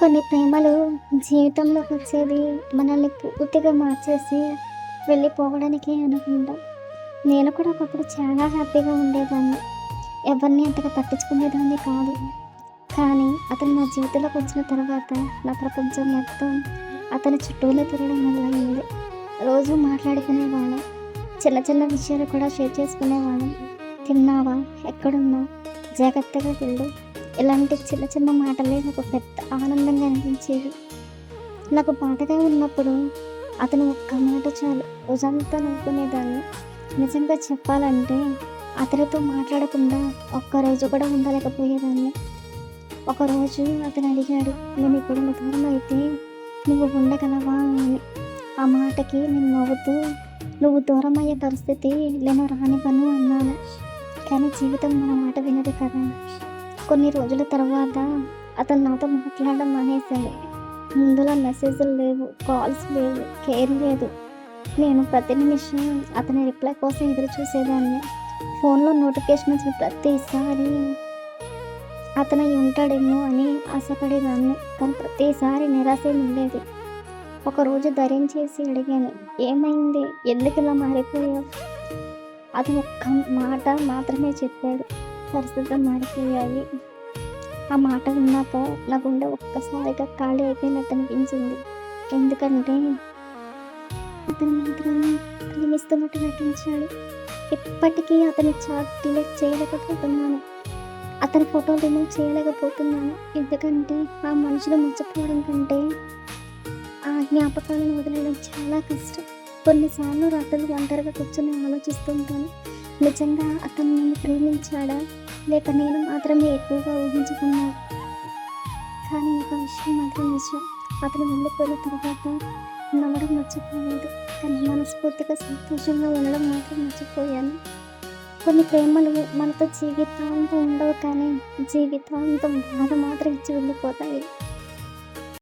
కొన్ని ప్రేమలు జీవితంలోకి వచ్చేది మనల్ని పూర్తిగా మార్చేసి వెళ్ళిపోవడానికే అనుకుంటాం. నేను కూడా ఒకప్పుడు చాలా హ్యాపీగా ఉండేదాన్ని. ఎవరిని అంతగా పట్టించుకునేదాన్ని కాదు. కానీ అతను నా జీవితంలోకి వచ్చిన తర్వాత నా ప్రపంచం మొత్తం అతని చుట్టూనే తిరగడం మొదలైంది. రోజు మాట్లాడుకునేవాళ్ళం. చిన్న చిన్న విషయాలు కూడా షేర్ చేసుకునేవాళ్ళం. తిన్నావా? ఎక్కడున్నావు? జాగ్రత్తగా వెళ్ళు. ఇలాంటి చిన్న చిన్న మాటలే నాకు పెద్ద ఆనందంగా అనిపించేవి. నాకు బాధగా ఉన్నప్పుడు అతను ఒక్క మాట చాలు రోజంతా నవ్వుకునేదాన్ని. నిజంగా చెప్పాలంటే అతనితో మాట్లాడకుండా ఒక్కరోజు కూడా ఉండలేకపోయేదాన్ని. ఒకరోజు అతను అడిగాడు, నేను ఇప్పుడు నీ దూరం అయితే నువ్వు ఉండగలవా అని. ఆ మాటకి నేను నవ్వుతూ, నువ్వు దూరం అయ్యే పరిస్థితి నేను రానివ్వను అన్నాను. కానీ జీవితం మన మాట వినదు కదా. కొన్ని రోజుల తర్వాత అతను నాతో మాట్లాడడం మానేశాడు. ముందులా మెసేజ్లు లేవు, కాల్స్ లేవు, కేర్ లేదు. నేను ప్రతి నిమిషం అతని రిప్లై కోసం ఎదురు చూసేదాన్ని. ఫోన్లో నోటిఫికేషన్ వచ్చిన ప్రతిసారి అతను అయి ఉంటాడేమో అని ఆశపడేదాన్ని. కానీ ప్రతిసారి నిరాశ ఉండేది. ఒకరోజు ధైర్యం చేసి అడిగాను, ఏమైంది? ఎందుకు ఇలా మారిపోయావు? అతను ఒక్క మాట మాత్రమే చెప్పాడు, పరిస్థితులు మారిపోయాయి. ఆ మాట విన్నాక నా గుండె ఒక్కసారిగా ఖాళీ అయిపోయినట్టు అనిపించింది. ఎందుకంటే అతను మాత్రమే ప్రేమిస్తున్నట్టు నటించాడు. ఇప్పటికీ అతని చాట్ డిలీట్ చేయలేకపోతున్నాను. అతని ఫోటో రిమూవ్ చేయలేకపోతున్నాను. ఎందుకంటే ఆ మనుషులు మర్చిపోవడం కంటే ఆ జ్ఞాపకాలను వదిలేయడం చాలా కష్టం. కొన్నిసార్లు రాత్రులు ఒంటరిగా కూర్చొని ఆలోచిస్తుంటాను, నిజంగా అతను నన్ను ప్రేమించాడా లేక నేను మాత్రమే ఎక్కువగా ఊహించుకున్నాను. కానీ ఒక విషయం మాత్రం నిజం, అతను వెళ్ళిపోయిన తర్వాత నవ్వడం మర్చిపోలేదు, కానీ మనస్ఫూర్తిగా సంతోషంగా ఉండడం మాత్రం మర్చిపోయాను. కొన్ని ప్రేమలు మనతో జీవితాంతం ఉండవు, కానీ జీవితాంతం బాధ మాత్రం ఇచ్చి వెళ్ళిపోతాయి.